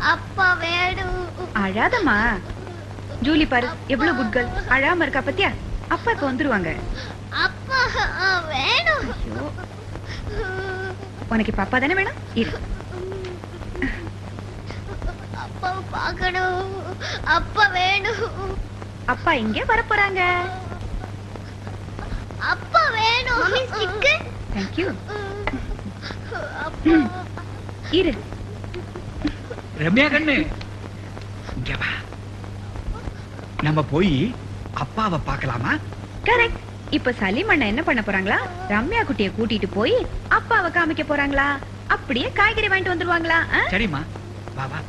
அப்பா வேணும். அழாதம்மா. ஜூலி பாரு எவ்வளவு குட் கேர்ள். அழாம இருக்கா பத்தியா? அப்பா இப்ப வந்துருவாங்க. அப்பா வேணும். உனக்கு இப்ப அப்பா தானே வேணும்? இரு. அப்பா பார்க்கணும். அப்பா வேணும். அப்பா இங்கே வர போறாங்க. அப்பா வேணும். Mummy stick. Thank you. அப்பா இரு. ரம்யா கண்ணு இங்க வா. நம்ம போய் அப்பாவை பார்க்கலாமா? கரெக்ட். இப்ப சலீம் அண்ணா என்ன பண்ண போறாங்களா? ரம்யா குட்டிய கூட்டிட்டு போய் அப்பாவை காமிக்க போறாங்களா? அப்படியே காய்கறி வாங்கிட்டு வந்துருவாங்களா? சரிம்மா வா வா.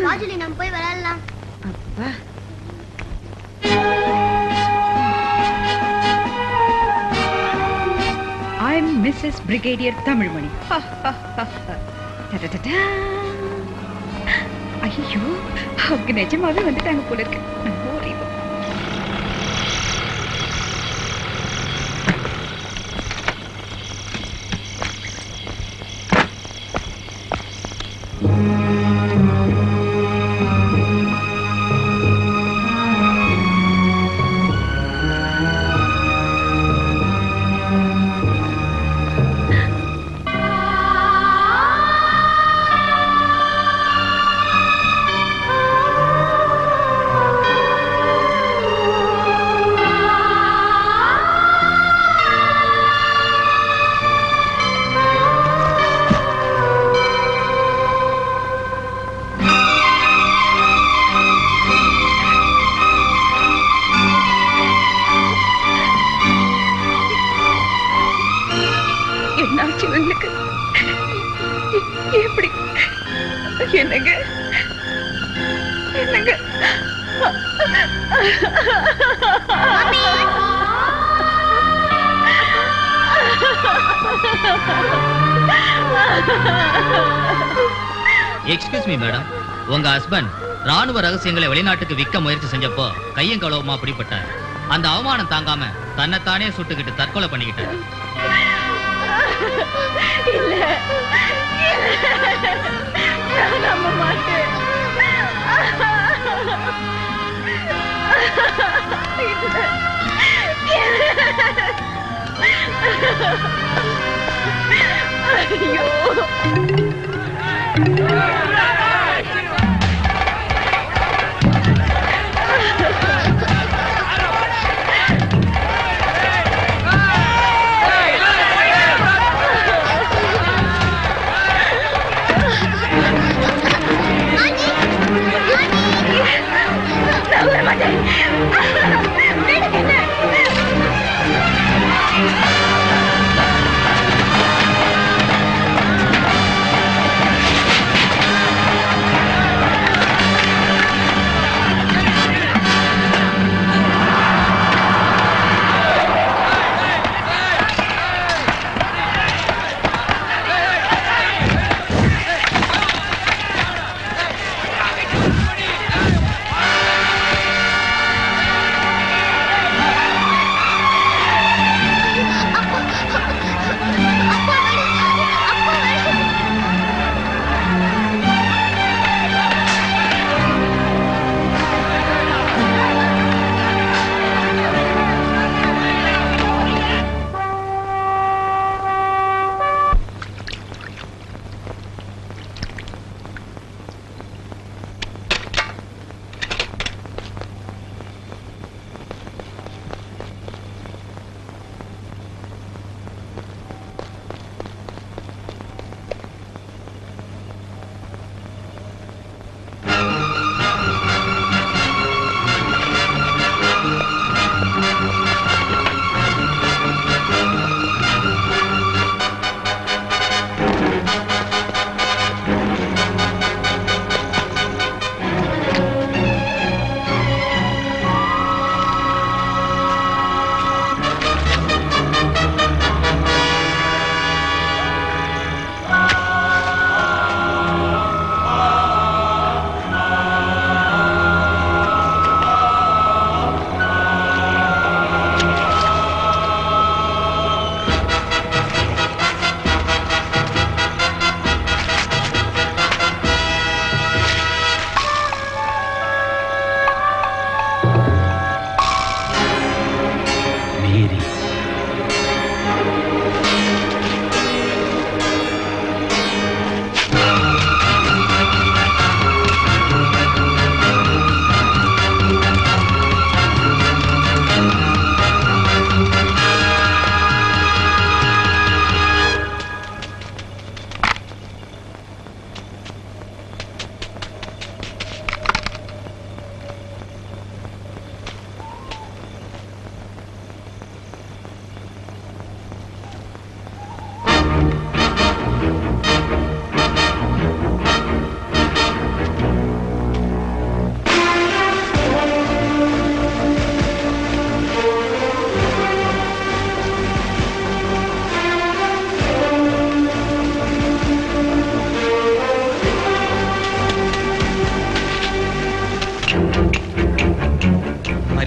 வாஜுலி நம்ம போய் விளையாடலாம். அப்பா I'm Mrs. Brigadier Tamilmani. ஐயோ அவங்க நிஜமாவே வந்துட்டாங்க போல இருக்கு. என்னாச்சு உங்களுக்கு? எப்படி? என்னங்க என்னங்க? எக்ஸ்கியூஸ் மீ மேடம், உங்க ஹஸ்பண்ட் ராணுவ ரகசியங்களை வெளிநாட்டுக்கு விற்க முயற்சி செஞ்சப்போ கையும் களவுமா பிடிபட்டார். அந்த அவமானம் தாங்காம தன்னைத்தானே சுட்டுக்கிட்டு தற்கொலை பண்ணிக்கிட்டார். இல்ல நான் நம்ப மாட்டேன். ஐயோ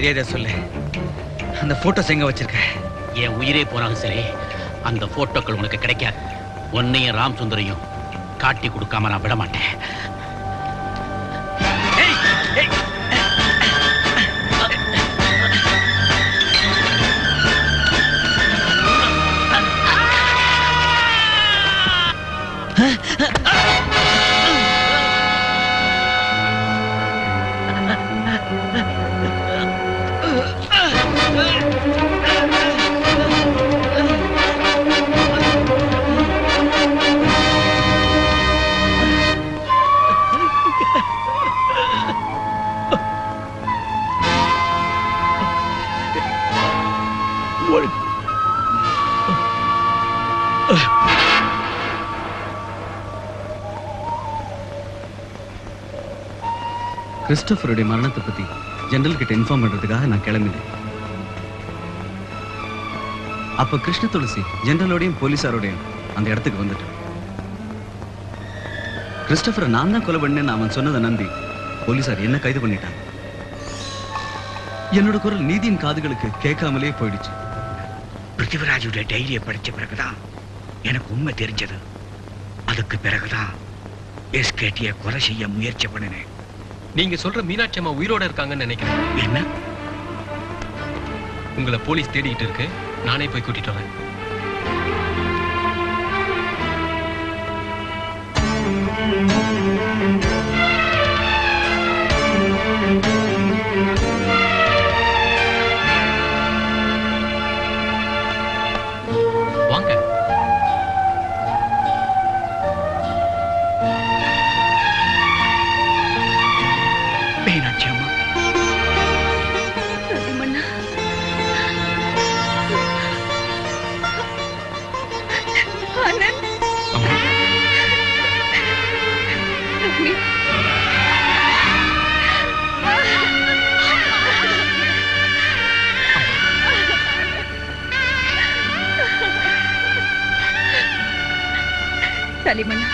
மரியாதை சொல்லு. அந்த போட்டோஸ் எங்க வச்சிருக்க? என் உயிரே போனாலும் சரி அந்த போட்டோக்கள் உனக்கு கிடைக்காது. உன்னையும் ராம் சுந்தரையும் காட்டி கொடுக்காம நான் விட மாட்டேன். கிறிஸ்டோபருடைய மரணத்தை பத்தி ஜெனரல் கிட்ட இன்ஃபார்ம் பண்றதுக்காக நான் கிளம்பினேன். அப்ப கிருஷ்ண துளசி ஜெனரலோடையும் போலீஸாரோடையும் அந்த இடத்துக்கு வந்துட்டேன். கிறிஸ்டோபரை நான் தான் கொலை பண்ணேன்னு அவன் சொன்னதை நம்பி போலீஸார் என்ன கைது பண்ணிட்டாங்க. என்னோட குரல் நீதியின் காதுகளுக்கு கேட்காமலே போயிடுச்சு. பிருத்திவிராஜுடைய டைரியை படிச்ச பிறகுதான் எனக்கு உண்மை தெரிஞ்சது. அதுக்கு பிறகுதான் எஸ்கேடியை கொலை செய்ய முயற்சி பண்ணினேன். நீங்க சொல்ற மீனாட்சி அம்மா உயிரோட இருக்காங்கன்னு நினைக்கிறேன். என்ன? உங்களை போலீஸ் தேடிட்டு இருக்கு. நானே போய் கூட்டிட்டு வரேன். வாங்க. மீனாட்சி அம்மா, சத்தியமண்ணா, ஆனந்த், அம்மா, ரவி. சலிமண்ணா,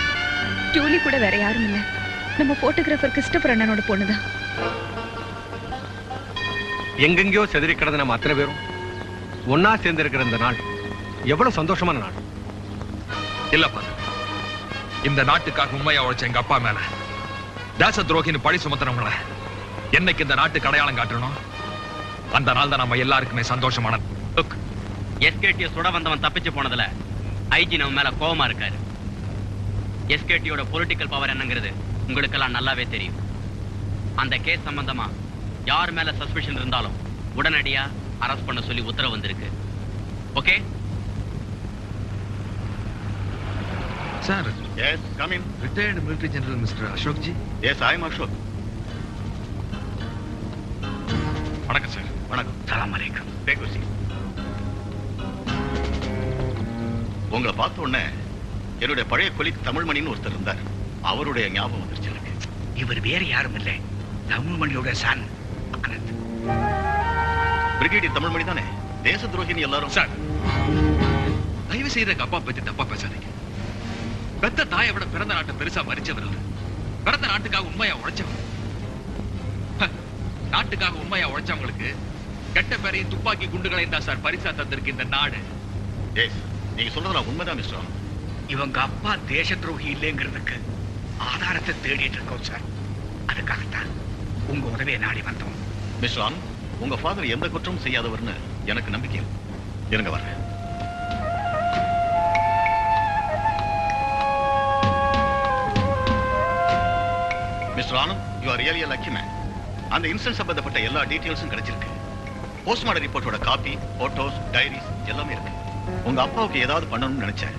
ஜூலி கூட வேற யாரும் இல்ல. நம்ம போட்டோகிராஃபர் கிறிஸ்டோபர் அண்ணனோட பொண்ணுதான். எங்கெங்கயோ செதறி கிடந்த நம்ம அத்தனை பேரும் ஒன்னா சேர்ந்து இருக்கிற இந்த நாள் எவ்வளவு சந்தோஷமான நாள். இல்லப்பா, இந்த நாட்டுக்காக உண்மையா உழைச்ச எங்க அப்பா மேல தேச துரோகின்னு பழி சுமத்துறவங்கள என்னைக்கு இந்த நாட்டுக்கு அடையாளம் காட்டணும், அந்த நாள் தான் நம்ம எல்லாருக்குமே சந்தோஷமான. எஸ்கேடியை சுட வந்தவன் தப்பிச்சு போனதுல ஐஜி நம்ம மேல கோவமா இருக்காரு. எஸ்கேடியோட பொலிட்டிக்கல் பவர் என்னங்கிறது உங்களுக்கெல்லாம் நல்லாவே தெரியும். அந்த கேஸ் சம்பந்தமா யார் மேல சஸ்பெஷன் இருந்தாலும் உடனடியா அரெஸ்ட் பண்ண சொல்லி உத்தரவு வந்திருக்கு. Okay sir, Yes, come in. Retired military general mister Ashok G. Yes, I am Ashok. வணக்கம் சார். வணக்கம். சலாம் அலைக்கும். Take a seat. உங்களை பார்த்த உடனே என்னுடைய பழைய கொலிக் தமிழ்மணின்னு ஒருத்தர் இருந்தார். அவருடைய ஞாபகம் வந்துருச்சு எனக்கு. இவர் வேற யாரும் இல்லை, தமிழ்மணியோட சன் ஆனந்த். பிரிகேடியர் தமிழ்மணி தானே? தேச துரோகின்னு எல்லாரும். சார், தயவு செய்து எங்க அப்பா பத்தி தப்பா பேசாதீங்க. பெத்த தாயை விட பிறந்த நாட்டை பெருசா மதிச்சவர் இல்ல. பிறந்த நாட்டுக்காக உண்மையா உழைச்சவர். நாட்டுக்காக உண்மையா உழைச்சவங்களுக்கு கெட்ட பேரையும் துப்பாக்கி குண்டுகளையும் தான் சார் பரிசா தந்திருக்கு இந்த நாடு. எஸ், நீங்க சொல்றதுல உண்மைதான் மிஸ்டர் ஆனந்த். இவங்க அப்பா தேச துரோகி இல்லைங்கிறதுக்கு ஆதாரத்தை தேடிட்டு இருக்கோம் சார். அதுக்காகத்தான் உங்க உதவியை நாடி வந்தோம். மிஸ்டர் ஆனந்த், உங்க ஃபாதர் எந்த குற்றமும் செய்யாதவர்னு எனக்கு நம்பிக்கை இருக்கு. இருங்க வர்றேன். Mister Anand, you are really a lucky man. அந்த இன்சிடென்ட் சம்பந்தப்பட்ட எல்லா டீடைல்ஸும் கிடைச்சிருக்கு. போஸ்ட்மார்டம் ரிப்போர்ட்டோட காப்பி, போட்டோஸ், டைரிஸ் எல்லாமே இருக்கு. உங்க அப்பாவுக்கு ஏதாவது பண்ணணும்னு நினைச்சேன்.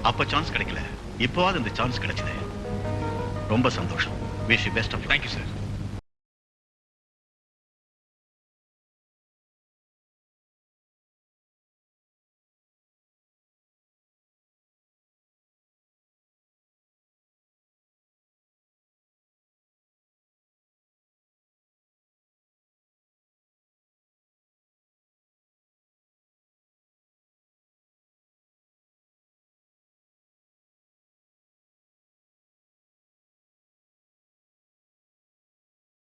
அப்ப சான்ஸ் கிடைக்கல. இப்போவாது இந்த சான்ஸ் கிடைச்சது. ரொம்ப சந்தோஷம். Wish you best of. Thank you sir.